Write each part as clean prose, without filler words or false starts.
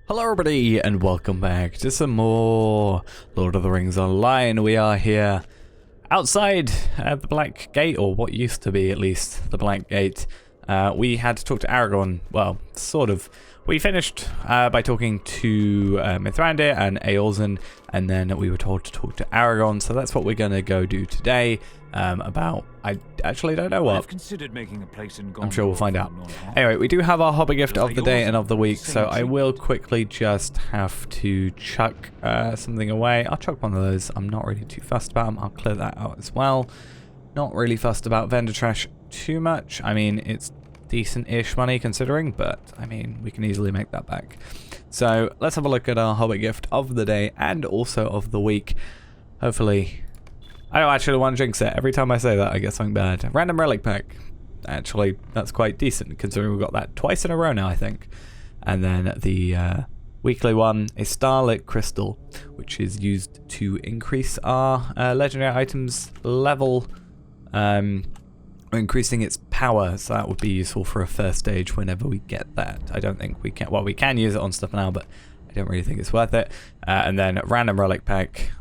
Hello everybody and welcome back to some more Lord of the Rings Online. We are here outside at the Black Gate, or what used to be at least the Black Gate. We had to talk to Aragorn, well, sort of. We finished by talking to Mithrandir and Eorzen, and then we were told to talk to Aragorn, so that's what we're going to go do today. About, I actually don't know what. I've considered making a place in Gondor. I'm sure we'll find out. Anyway, we do have our hobby gift of the day and of the week, so I will quickly just have to chuck something away. I'll chuck one of those. I'm not really too fussed about them. I'll clear that out as well. Not really fussed about vendor trash too much. I mean, it's decent-ish money considering, but I mean, we can easily make that back. So let's have a look at our hobby gift of the day and also of the week. Hopefully, I don't actually want to jinx it. Every time I say that, I get something bad. Random relic pack. Actually, that's quite decent considering we've got that twice in a row now, I think. And then the weekly one is Starlit Crystal, which is used to increase our legendary items level, increasing its power. So that would be useful for a first stage whenever we get that. I don't think we can. Well, we can use it on stuff now, but I don't really think it's worth it. And then random relic pack.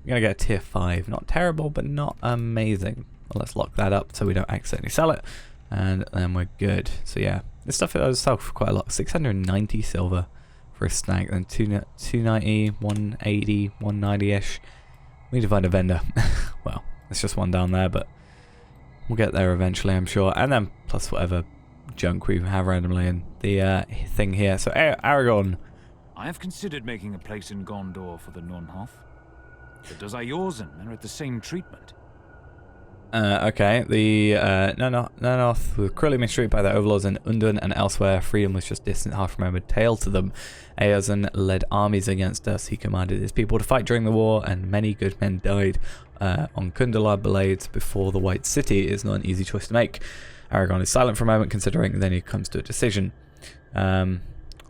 We're going to get a tier 5. Not terrible, but not amazing. Well, let's lock that up so we don't accidentally sell it. And then we're good. So yeah, this stuff does sell for quite a lot. 690 silver for a stack. Then 290, 180, 190-ish. We need to find a vendor. Well, there's just one down there, but we'll get there eventually, I'm sure. And then plus whatever junk we have randomly in the thing here. So Aragorn. I have considered making a place in Gondor for the Nonhoth. But does Eorzen merit the same treatment? Okay, the Nonhoth were cruelly mistreated by their overlords in Undun and elsewhere. Freedom was just distant, half-remembered tale to them. Eorzen led armies against us. He commanded his people to fight during the war, and many good men died on Kundalad blades before the White City. Is not an easy choice to make. Aragorn is silent for a moment, considering, then he comes to a decision.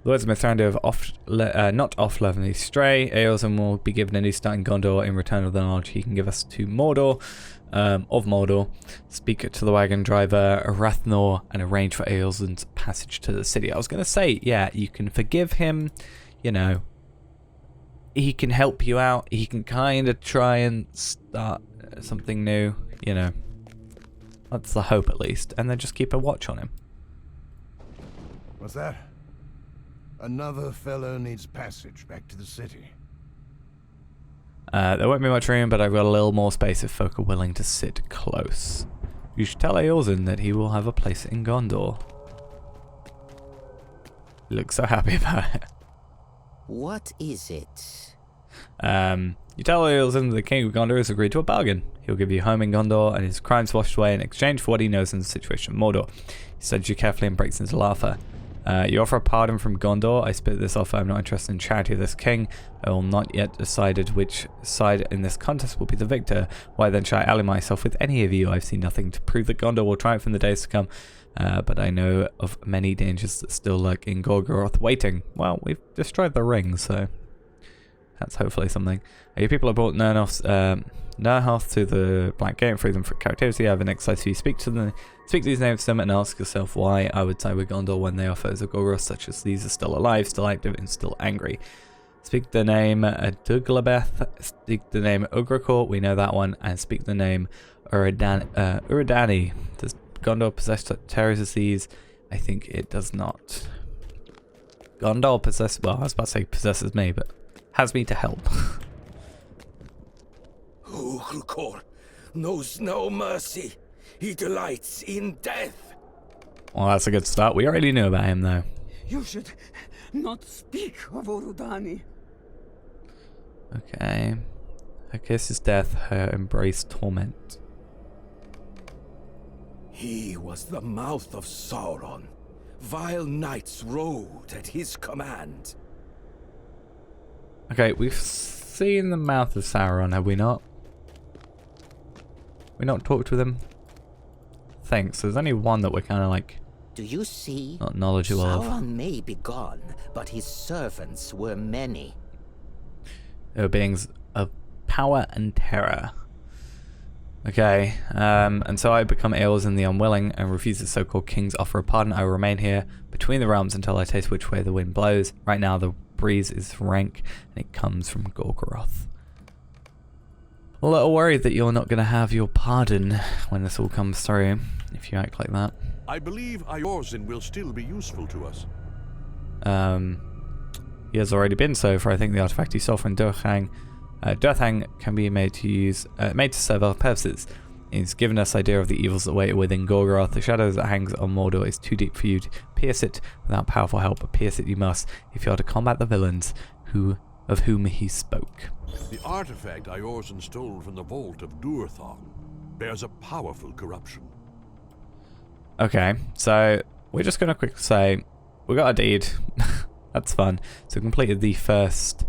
The words of Mithrandir have not often leaven stray. Eorzen will be given a new start in Gondor in return of the knowledge he can give us to Mordor, of Mordor. Speak to the wagon driver, Rathnor, and arrange for Eorzen's passage to the city. I was going to say, yeah, you can forgive him, you know. He can help you out. He can kind of try and start something new, you know. That's the hope, at least. And then just keep a watch on him. What's that? Another fellow needs passage back to the city. There won't be much room, but I've got a little more space if folk are willing to sit close. You should tell Eorzen that he will have a place in Gondor. He looks so happy about it. What is it? You tell Eorzen that the King of Gondor has agreed to a bargain. He'll give you home in Gondor and his crimes washed away in exchange for what he knows in the situation of Mordor. He studies you carefully and breaks into laughter. You offer a pardon from Gondor. I spit this offer. I'm not interested in charity of this king. I will not yet decided which side in this contest will be the victor. Why then shall I ally myself with any of you? I've seen nothing to prove that Gondor will triumph in the days to come. But I know of many dangers that still lurk in Gorgoroth waiting. Well, we've destroyed the ring, so that's hopefully something. You people have brought Nonhoth to the Black Gate and free them from captivity. I have an exercise for you. Speak these names to them and ask yourself why I would side with Gondor when they offer as a Gorgoroth such as these are still alive, still active, and still angry. Speak the name Duglabeth, speak the name Ugrakor, we know that one, and speak the name Uridani. Does Gondor possess such terrors as these? I think it does not. Gondor well, I was about to say possesses me, but has me to help. Ugrakor knows no mercy. He delights in death. Well, that's a good start. We already knew about him, though. You should not speak of Urudani. Okay. Her kiss is death, her embrace torment. He was the mouth of Sauron. Vile knights rode at his command. Okay, we've seen the mouth of Sauron, have we not? We not talked with him? Thanks. There's only one that we're kind of like. Do you see? Not knowledgeable of. Sauron may be gone, but his servants were many. They were beings of power and terror. Okay, and so I become Eorzen the Unwilling and refuse the so-called king's offer of pardon. I will remain here between the realms until I taste which way the wind blows. Right now, the breeze is rank, and it comes from Gorgoroth. A little worried that you're not going to have your pardon when this all comes through, if you act like that. I believe Eorzin will still be useful to us. He has already been so, for I think the artifact you saw from Durthang can be made to serve other purposes. It's given us idea of the evils that wait within Gorgoroth. The shadow that hangs on Mordor is too deep for you to pierce it without powerful help, but pierce it you must if you are to combat the villains of whom he spoke. The artifact Eorzin stole from the vault of Durthang bears a powerful corruption. Okay, so we're just going to quickly say, we got a deed. That's fun. So we completed the first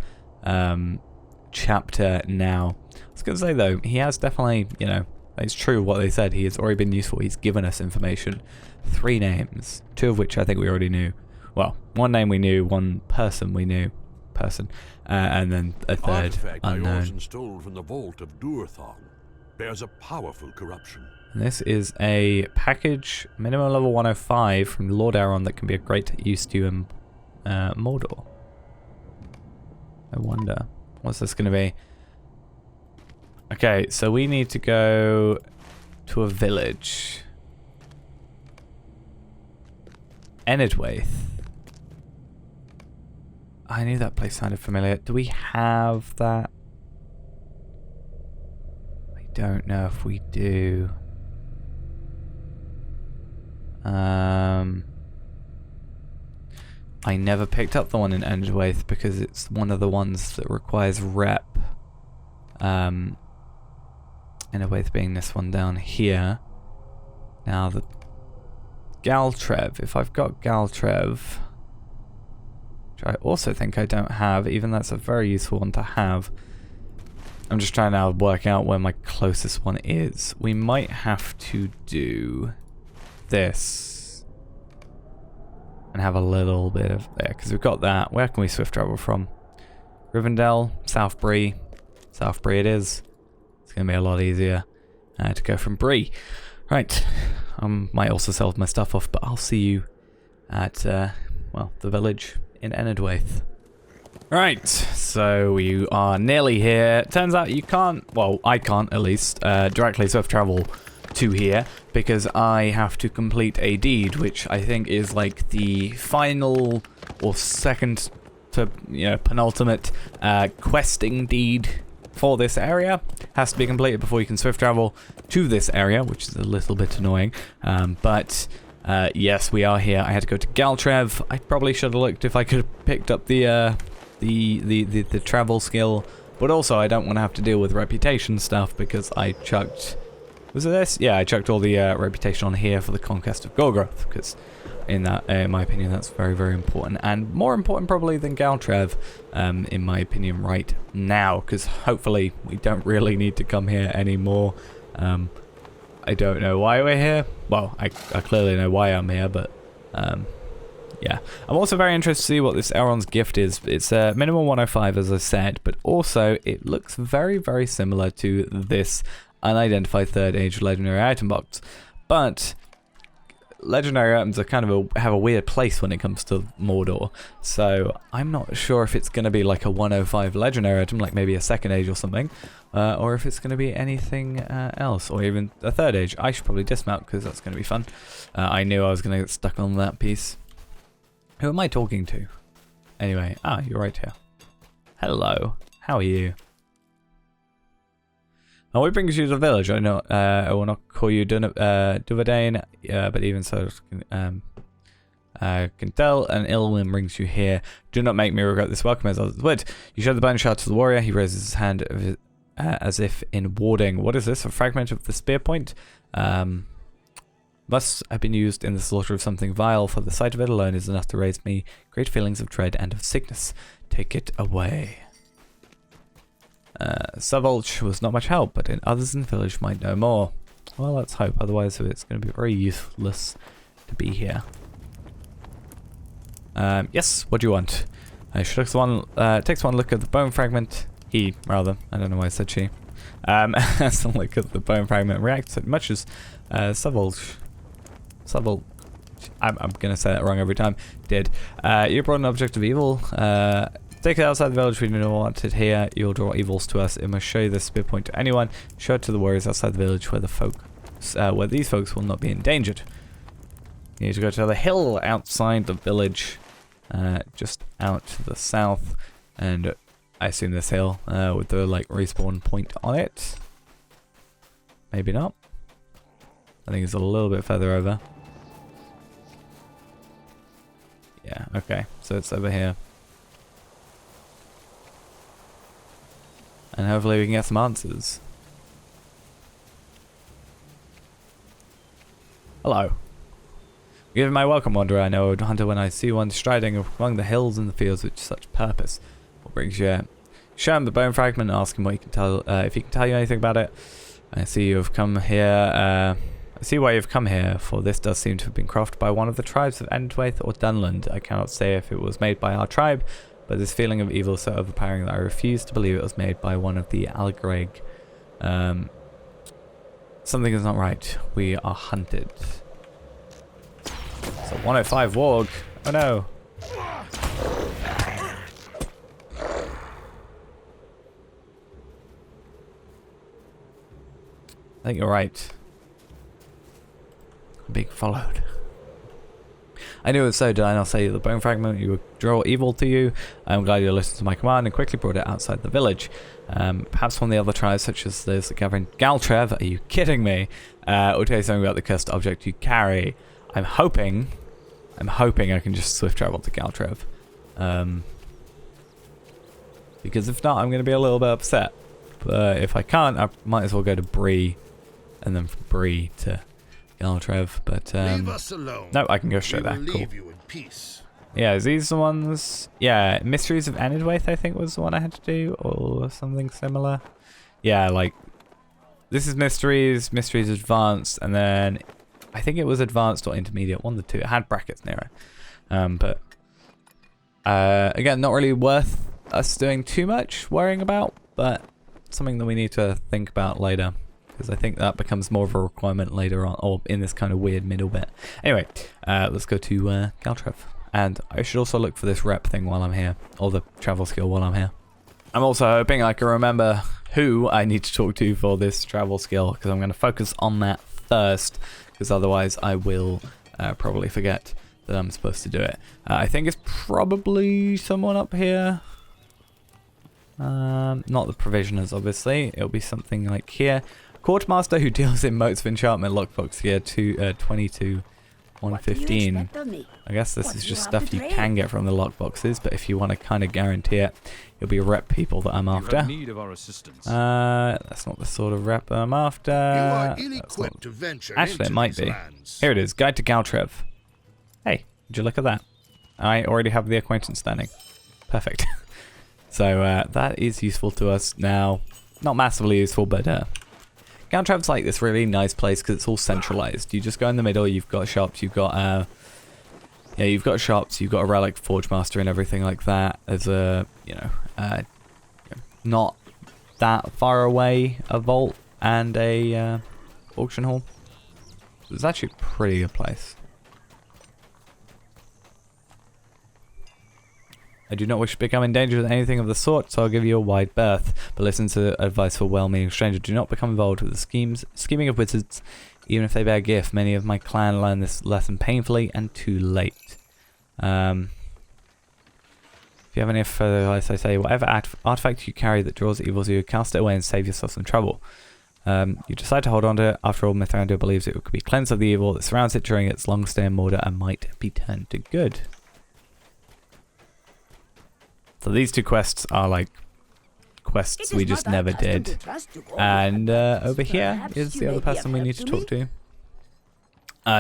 chapter now. I was going to say though, he has definitely, you know, it's true what they said. He has already been useful. He's given us information. 3 names, 2 of which I think we already knew. Well, 1 name we knew, 1 person we knew. And then a 3rd Artifact unknown. Eorzin stole from the vault of Durthang bears a powerful corruption. And this is a package, minimum level 105 from Lord Elrond that can be of great use to you in Mordor. I wonder, what's this going to be? Okay, so we need to go to a village. Enedwaith. I knew that place sounded familiar. Do we have that? I don't know if we do. I never picked up the one in Enedwaith because it's one of the ones that requires rep. Enedwaith being this one down here. Now the Galtrev. If I've got Galtrev, which I also think I don't have, even that's a very useful one to have. I'm just trying to work out where my closest one is. We might have to do this and have a little bit of there, because we've got that. Where can we swift travel from? Rivendell, South Bree. South Bree it is. It's going to be a lot easier to go from Bree. Right, might also sell my stuff off, but I'll see you at, well, the village in Enedwaith. Right, so you are nearly here. Turns out you can't, well, I can't at least, directly swift travel to here because I have to complete a deed, which I think is like the final or second to, you know, penultimate questing deed for this area. Has to be completed before you can swift travel to this area, which is a little bit annoying. But yes, we are here. I had to go to Galtrev. I probably should have looked if I could have picked up the travel skill, but also I don't want to have to deal with reputation stuff because I chucked. Was it this? Yeah, I chucked all the reputation on here for the conquest of Gorgoroth because, in my opinion, that's very, very important, and more important probably than Galtrev, in my opinion, right now, because hopefully we don't really need to come here anymore. I don't know why we're here. Well, I clearly know why I'm here, but yeah. I'm also very interested to see what this Elrond's gift is. It's a minimum 105, as I said, but also it looks very, very similar to this unidentified 3rd Age legendary item box, but legendary items are kind of have a weird place when it comes to Mordor, so I'm not sure if it's going to be like a 105 legendary item, like maybe a 2nd Age or something, or if it's going to be anything else, or even a 3rd Age. I should probably dismount because that's going to be fun. I knew I was going to get stuck on that piece. Who am I talking to? Anyway, you're right here. Hello, how are you? Now, what brings you to the village? I know I will not call you Duvadain, but even so, can tell an ill wind brings you here. Do not make me regret this welcome as others would. You show the bone shard to the warrior. He raises his hand as if in warding. What is this? A fragment of the spear point? Must have been used in the slaughter of something vile, for the sight of it alone is enough to raise me great feelings of dread and of sickness. Take it away. Savulch was not much help, but others in the village might know more. Well, let's hope, otherwise it's going to be very useless to be here. Yes, what do you want? She takes one look at the bone fragment. He, rather. I don't know why I said she. Has a look at the bone fragment. Reacts as much as Savulch. I'm going to say that wrong every time. Did. You brought an object of evil. Take it outside the village. We do not want it here. You'll draw evils to us. It must show the spear point to anyone. Show it to the warriors outside the village where these folks will not be endangered. You need to go to the hill outside the village, just out to the south, and I assume this hill with the like respawn point on it. Maybe not. I think it's a little bit further over. Yeah, okay, so it's over here. And hopefully we can get some answers. Hello. Give my welcome, wanderer. I know a hunter when I see one striding among the hills and the fields with such purpose. What brings you here? Show him the bone fragment and ask him what he can tell, if he can tell you anything about it. I see you have come here. I see why you've come here, for this does seem to have been crafted by one of the tribes of Enedwaith or Dunland. I cannot say if it was made by our tribe, but this feeling of evil is so overpowering that I refuse to believe it was made by one of the Algreg. Something is not right. We are hunted. It's a 105 warg. Oh no. I think you're right. I'm being followed. I knew it was so. Did I not say the bone fragment you would draw evil to you? I'm glad you listened to my command and quickly brought it outside the village. Perhaps one of the other tribes, such as those that govern Galtrev, are you kidding me? Will tell you something about the cursed object you carry. I'm hoping I can just swift travel to Galtrev. Because if not, I'm going to be a little bit upset. But if I can't, I might as well go to Bree, and then from Bree to Galtrev. But Leave us alone. no, I can go straight there. Cool. Leave you in peace. Yeah, is these the ones? Yeah, Mysteries of Enedwaith, I think was the one I had to do, or something similar. Yeah, like this is Mysteries Advanced, and then I think it was Advanced or Intermediate, one of the two. It had brackets near it. But again, not really worth us doing too much worrying about, but something that we need to think about later, because I think that becomes more of a requirement later on, or in this kind of weird middle bit. Anyway, let's go to Galtrev. And I should also look for this rep thing while I'm here, or the travel skill while I'm here. I'm also hoping I can remember who I need to talk to for this travel skill, because I'm going to focus on that first, because otherwise I will probably forget that I'm supposed to do it. I think it's probably someone up here. Not the provisioners, obviously. It'll be something like here. Quartermaster who deals in motes of enchantment lockbooks here to 22 115. I guess this is just stuff you can get from the lockboxes, but if you want to kind of guarantee it, it'll be rep people that I'm after. You have need of our assistance. That's not the sort of rep that I'm after. You are ill-equipped to venture Actually, it into might these be. lands. Here it is, Guide to Galtrev. Hey, would you look at that? I already have the acquaintance standing. Perfect. So that is useful to us now. Not massively useful, but Galtrev's like this really nice place because it's all centralized. You just go in the middle. You've got shops. You've got you've got shops. You've got a relic forge master and everything like that. There's a not that far away a vault and a auction hall. It's actually a pretty good place. I do not wish to become in danger with anything of the sort, so I'll give you a wide berth. But listen to advice for well-meaning strangers. Do not become involved with the scheming of wizards, even if they bear gift. Many of my clan learn this lesson painfully and too late. If you have any further advice, I say, whatever artifact you carry that draws evil to you, cast it away and save yourself some trouble. You decide to hold on to it. After all, Mithrandir believes it could be cleansed of the evil that surrounds it during its long stay in Mordor and might be turned to good. So these two quests are like quests we just never did. And over here is the other person we need to talk to.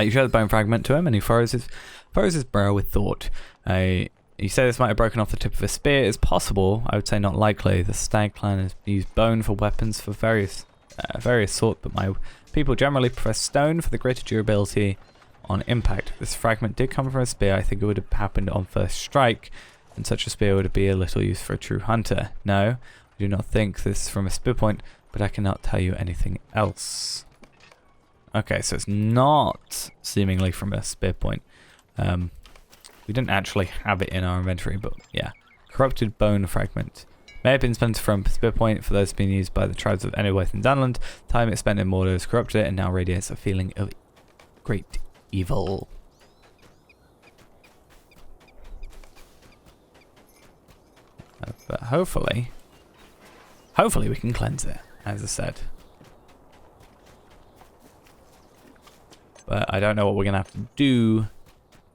You show the bone fragment to him and he furrows his brow with thought. You say this might have broken off the tip of a spear. It's possible. I would say not likely. The Stag clan has used bone for weapons for various sorts, but my people generally prefer stone for the greater durability on impact. This fragment did come from a spear. I think it would have happened on first strike. And such a spear would be a little use for a true hunter. No, I do not think this is from a spear point, but I cannot tell you anything else. Okay, so it's not seemingly from a spear point. We didn't actually have it in our inventory, but yeah, Corrupted bone fragment. May have been spent from spear point for those being used by the tribes of Enedwaith and Dunland. Time it spent in Mordor has corrupted it and now radiates a feeling of great evil. But hopefully we can cleanse it, as I said. But I don't know what we're going to have to do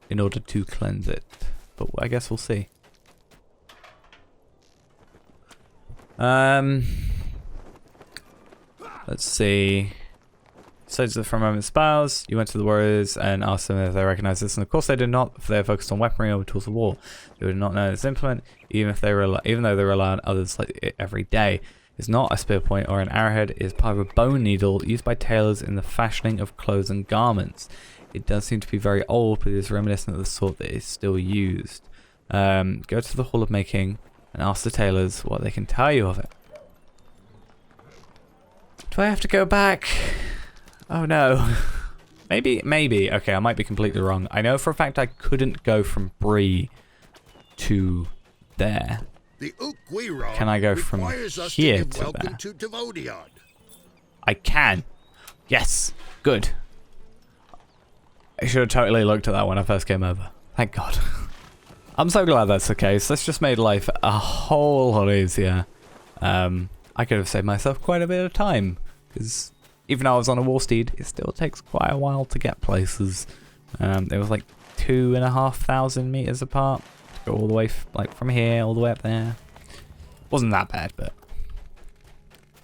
in order to cleanse it. But I guess we'll see. Let's see. Soldiers from Roman spouse. You went to the warriors and asked them if they recognized this, and of course they did not, for they are focused on weaponry or tools of war. They would not know its implement, even though they rely on others like it every day. It's not a spear point or an arrowhead. It is part of a bone needle used by tailors in the fashioning of clothes and garments. It does seem to be very old, but it is reminiscent of the sort that is still used. Go to the Hall of Making and ask the tailors what they can tell you of it. Do I have to go back? Oh no. Maybe. Okay, I might be completely wrong. I know for a fact I couldn't go from Bree to there. The Ukwira Can I go from here to there? I can. Yes. Good. I should have totally looked at that when I first came over. Thank God. I'm so glad that's the case. That's just made life a whole lot easier. I could have saved myself quite a bit of time, because even though I was on a war steed, it still takes quite a while to get places. It was like 2,500 meters apart to go all the way, from here all the way up there. Wasn't that bad, but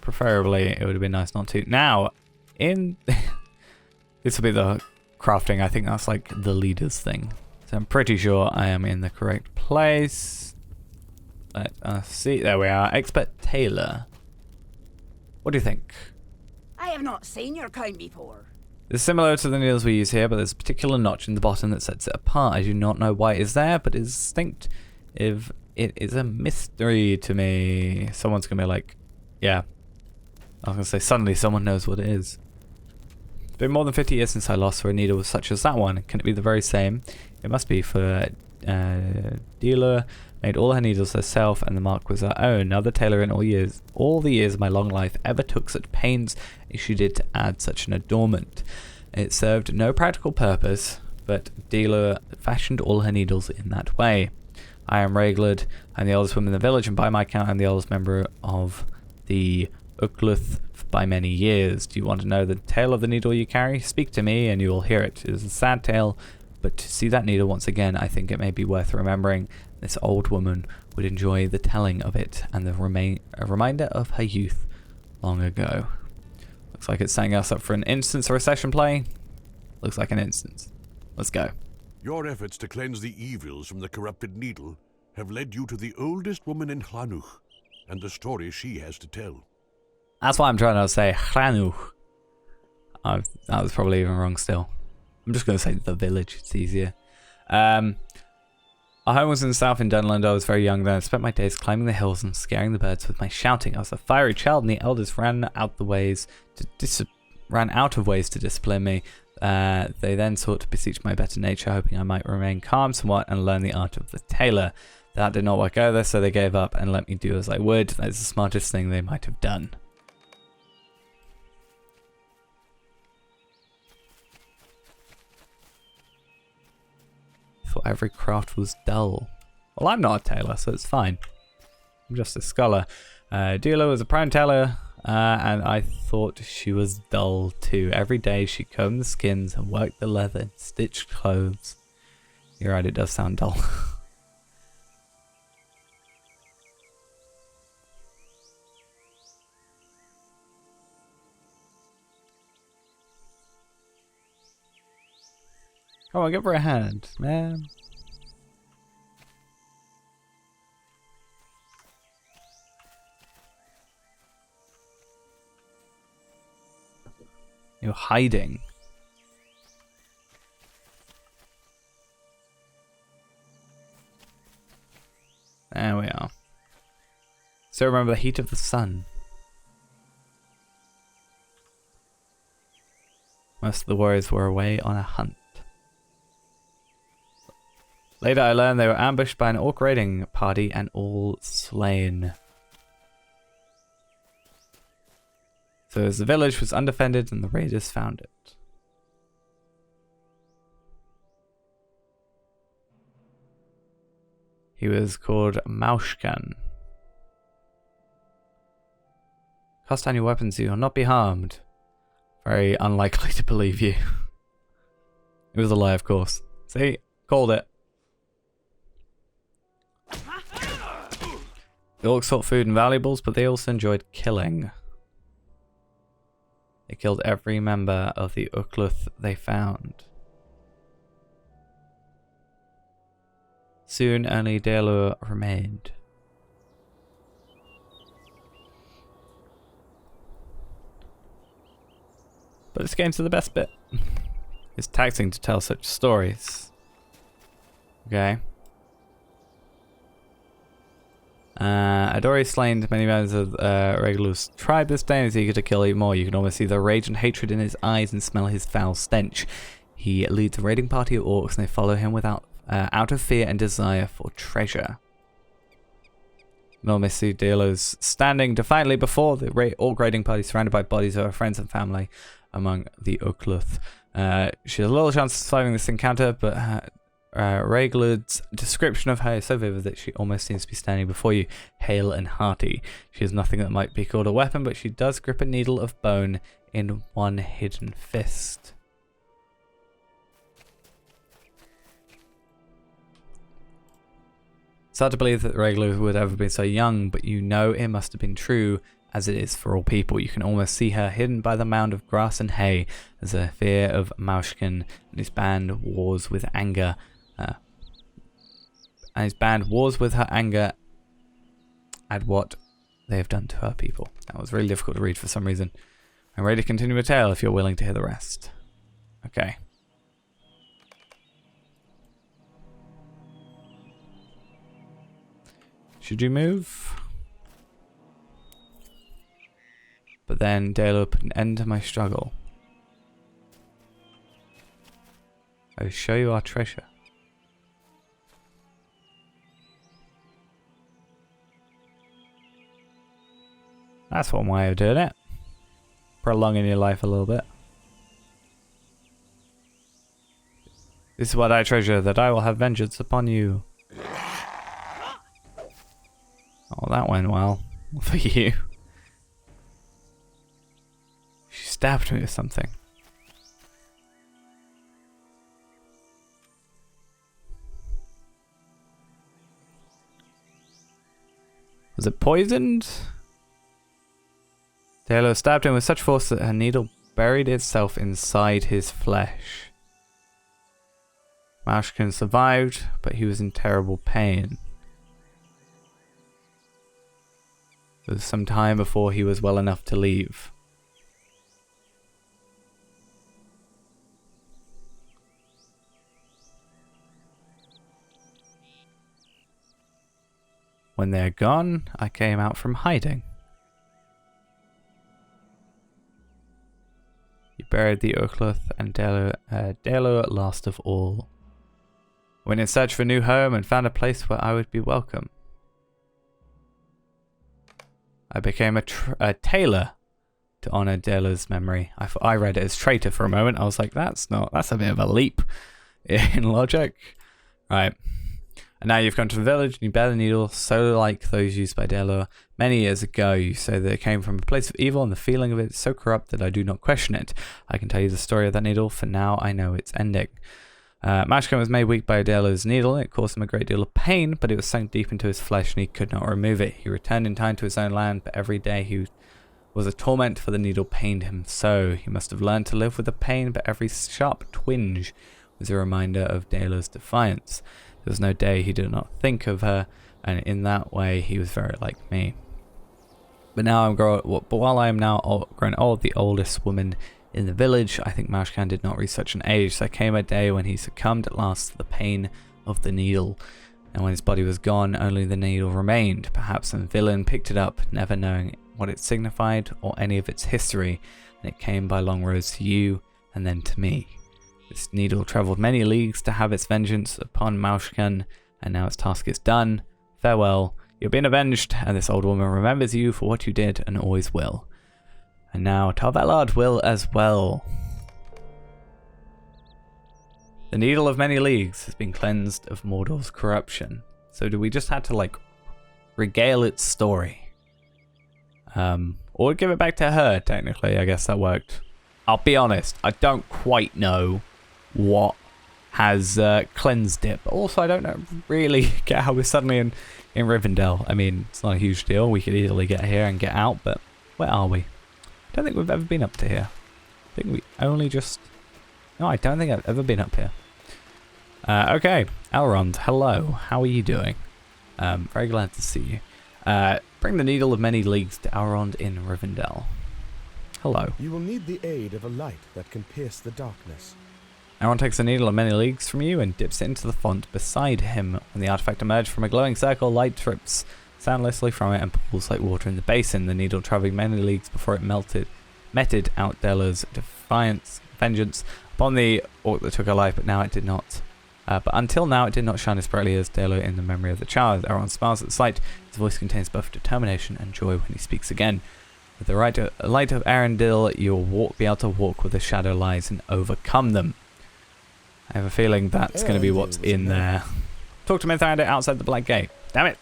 preferably it would have been nice not to. Now, this will be the crafting. I think that's like the leader's thing. So I'm pretty sure I am in the correct place. Let us see. There we are. Expert tailor. What do you think? I have not seen your kind before. It's similar to the needles we use here, but there's a particular notch in the bottom that sets it apart. I do not know why it is there, but it's distinct. If it is a mystery to me. Someone's going to be like, yeah. I was going to say, suddenly someone knows what it is. It's been more than 50 years since I lost for a needle such as that one. Can it be the very same? It must be, for dealer made all her needles herself, and the mark was her own. Now the tailor in all the years of my long life ever took such pains as she did to add such an adornment. It served no practical purpose, but dealer fashioned all her needles in that way. I am Raiglid. I'm the oldest woman in the village, and by my count, I'm the oldest member of the Ukluth by many years. Do you want to know the tale of the needle you carry? Speak to me, and you will hear it. It is a sad tale, but to see that needle once again, I think it may be worth remembering. This old woman would enjoy the telling of it, and a reminder of her youth long ago. Looks like it's setting us up for an instance or a session play. Looks like an instance. Let's go. Your efforts to cleanse the evils from the corrupted needle have led you to the oldest woman in Hlanuch, and the story she has to tell. That's why I'm trying to say Hlanuch. That was probably even wrong still. I'm just going to say the village. It's easier. Our home was in the south in Dunland. I was very young then. I spent my days climbing the hills and scaring the birds with my shouting. I was a fiery child, and the elders ran out of ways to discipline me. They then sought to beseech my better nature, hoping I might remain calm somewhat and learn the art of the tailor. That did not work either, so they gave up and let me do as I would. That's the smartest thing they might have done. Thought every craft was dull. Well, I'm not a tailor, so it's fine. I'm just a scholar. Dealer was a prime tailor, and I thought she was dull too. Every day she combed the skins and worked the leather and stitched clothes. You're right, it does sound dull. Come on, give her a hand, man. You're hiding. There we are. So remember the heat of the sun. Most of the warriors were away on a hunt. Later I learned they were ambushed by an orc raiding party and all slain. So as the village was undefended and the raiders found it. He was called Maushkan. Cast down your weapons, you will not be harmed. Very unlikely to believe you. It was a lie, of course. See? Called it. The orcs sought food and valuables, but they also enjoyed killing. They killed every member of the Ukluth they found. Soon only J.R.R. remained. But it's getting to the best bit. It's taxing to tell such stories. Okay. I'd already slain many members of Regulus tribe this day and is eager to kill even more. You can almost see the rage and hatred in his eyes and smell his foul stench. He leads a raiding party of orcs and they follow him out of fear and desire for treasure. Normally see J.R.R's standing defiantly before the orc raiding party surrounded by bodies of her friends and family among the Ukluth. She has little chance of surviving this encounter, but Raglud's description of her is so vivid that she almost seems to be standing before you, hale and hearty. She has nothing that might be called a weapon, but she does grip a needle of bone in one hidden fist. It's hard to believe that Raglu would ever be so young, but you know it must have been true, as it is for all people. You can almost see her hidden by the mound of grass and hay, as the fear of Maushkan and his band wars with anger. And his band wars with her anger at what they have done to her people. That was really difficult to read for some reason. I'm ready to continue the tale if you're willing to hear the rest. Okay. Should you move? But then J.R.R. put an end to my struggle. I will show you our treasure. That's one way of doing it. Prolonging your life a little bit. This is what I treasure, that I will have vengeance upon you. Oh, that went well for you. She stabbed me with something. Was it poisoned? J.R.R. stabbed him with such force that her needle buried itself inside his flesh. Maushkan survived, but he was in terrible pain. It was some time before he was well enough to leave. When they're gone, I came out from hiding. You buried the Ukluth and J.R.R. last of all. Went in search for a new home and found a place where I would be welcome. I became a tailor to honor J.R.R.'s memory. I read it as traitor for a moment. I was like, that's a bit of a leap in logic. Right. And now you've come to the village and you bear the needle so like those used by J.R.R. many years ago. You say that it came from a place of evil and the feeling of it is so corrupt that I do not question it. I can tell you the story of that needle, for now I know its ending. Maushkan was made weak by J.R.R.'s needle. It caused him a great deal of pain, but it was sunk deep into his flesh and he could not remove it. He returned in time to his own land, but every day he was a torment, for the needle pained him so. He must have learned to live with the pain, but every sharp twinge was a reminder of J.R.R.'s defiance. There was no day he did not think of her, and in that way he was very like me. But while I am now grown old, the oldest woman in the village, I think Maushkan did not reach such an age. There came a day when he succumbed at last to the pain of the needle, and when his body was gone, only the needle remained. Perhaps some villain picked it up, never knowing what it signified or any of its history, and it came by long roads to you and then to me. This needle travelled many leagues to have its vengeance upon Maushkan, and now its task is done. Farewell. You've been avenged, and this old woman remembers you for what you did and always will. And now Tar-Valard will as well. The needle of many leagues has been cleansed of Mordor's corruption. So do we just have to like regale its story? Or give it back to her, technically. I guess that worked. I'll be honest, I don't quite know what has cleansed it. But also, I don't really get how we're suddenly in Rivendell. I mean, it's not a huge deal. We could easily get here and get out, but where are we? I don't think we've ever been up to here. I think we only just... No, I don't think I've ever been up here. Okay, Elrond, hello. How are you doing? Very glad to see you. Bring the needle of many leagues to Elrond in Rivendell. Hello. You will need the aid of a light that can pierce the darkness. Elrond takes a needle of many leagues from you and dips it into the font beside him. When the artifact emerged from a glowing circle, light drips soundlessly from it and pools like water in the basin. The needle traveling many leagues before it meted out Della's vengeance upon the orc that took her life, but now it did not. But until now, it did not shine as brightly as Dela in the memory of the child. Elrond smiles at the sight. His voice contains both determination and joy when he speaks again. With the light of Arendelle, you'll be able to walk where the shadow lies and overcome them. I have a feeling that's going to be what's in there. Talk to Mithrandir outside the Black Gate. Damn it!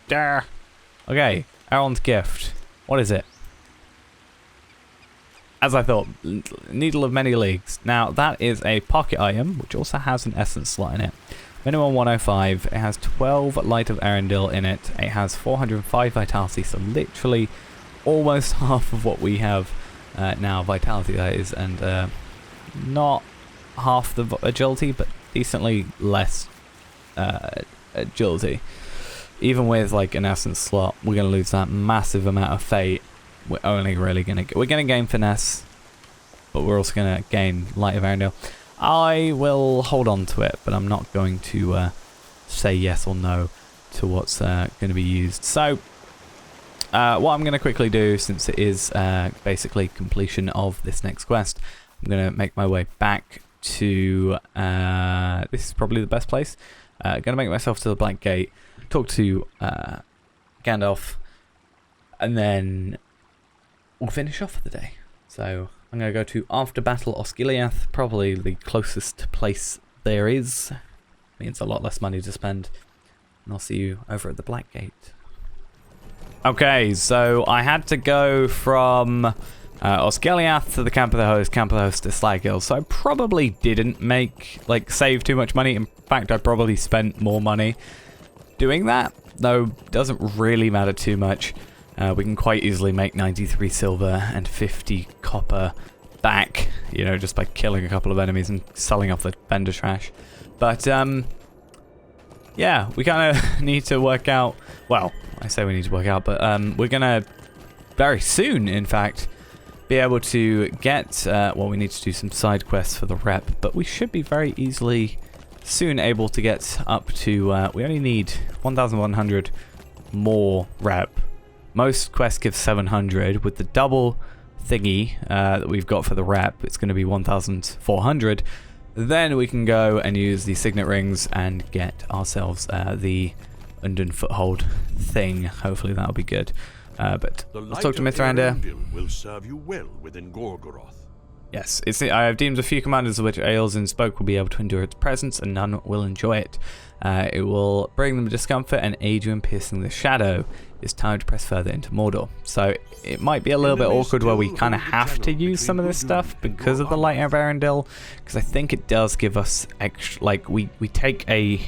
Durr. Okay, Elrond's gift. What is it? As I thought, needle of many leagues. Now that is a pocket item, which also has an essence slot in it. Minimum 105. It has 12 Light of Arendelle in it. It has 405 vitality, so literally almost half of what we have now. Vitality, that is, and not half the agility, but decently less agility. Even with like an essence slot, we're going to lose that massive amount of fate. We're only really going to... We're going to gain finesse, but we're also going to gain Light of Arendelle. I will hold on to it, but I'm not going to say yes or no to what's going to be used. So, what I'm going to quickly do, since it is basically completion of this next quest, I'm going to make my way back to... this is probably the best place. Going to make myself to the Black Gate, talk to Gandalf, and then... we'll finish off for the day. So I'm going to go to After Battle Osgiliath, probably the closest place there is. Means a lot less money to spend. And I'll see you over at the Black Gate. Okay, so I had to go from Osgiliath to the Camp of the Host to Slaghill. So I probably didn't save too much money. In fact, I probably spent more money doing that. Though it doesn't really matter too much. We can quite easily make 93 silver and 50 copper back, you know, just by killing a couple of enemies and selling off the vendor trash. But, yeah, we kind of need to work out, well, I say we need to work out, but we're going to, very soon, in fact, be able to get, well, we need to do some side quests for the rep, but we should be very easily soon able to get up to, we only need 1,100 more rep. Most quests give 700. With the double thingy that we've got for the rep, it's going to be 1,400. Then we can go and use the signet rings and get ourselves the Undun foothold thing. Hopefully that'll be good. But let's talk to Mithrandir. Will serve you well within Gorgoroth. Yes, I have deemed a few commanders of which Ael's spoke will be able to endure its presence, and none will enjoy it. It will bring them discomfort and aid you in piercing the shadow. It's time to press further into Mordor. So it might be a little bit awkward where we kind of have to use some of this stuff because of the Light of Arendelle, because I think it does give us extra, like we take a,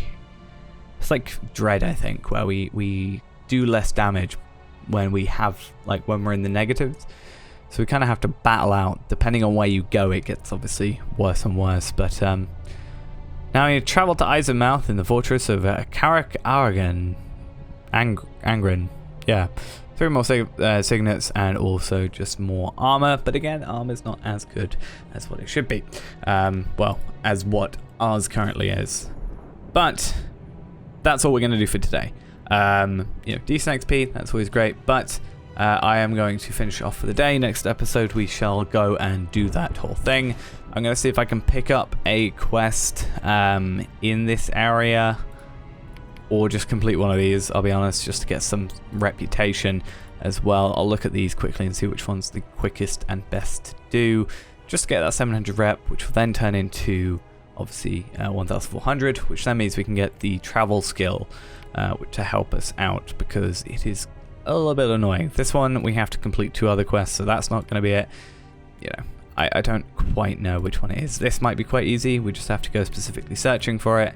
it's like Dread, I think, where we do less damage when we have, like when we're in the negatives. So we kind of have to battle out. Depending on where you go, it gets obviously worse and worse. But now you travel to Isenmouth in the fortress of Carrick Argan. Angren. Yeah. 3 more signets and also just more armor. But again, armor's not as good as what it should be. Well, as what ours currently is. But that's all we're going to do for today. You know, decent XP, that's always great. But I am going to finish off for the day. Next episode, we shall go and do that whole thing. I'm going to see if I can pick up a quest in this area, or just complete one of these, I'll be honest, just to get some reputation as well. I'll look at these quickly and see which one's the quickest and best to do, just to get that 700 rep, which will then turn into, obviously, 1,400, which then means we can get the travel skill to help us out, because it is a little bit annoying. This one, we have to complete 2 other quests, so that's not going to be it. You know, I don't quite know which one it is. This might be quite easy, we just have to go specifically searching for it.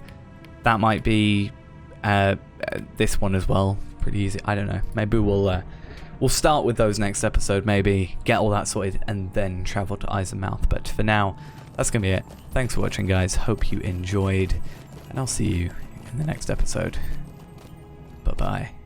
That might be this one as well, pretty easy. I don't know, maybe we'll start with those next episode, maybe get all that sorted and then travel to Ironmouth. But for now, that's gonna be it. Thanks for watching, guys, hope you enjoyed, and I'll see you in the next episode. Bye bye.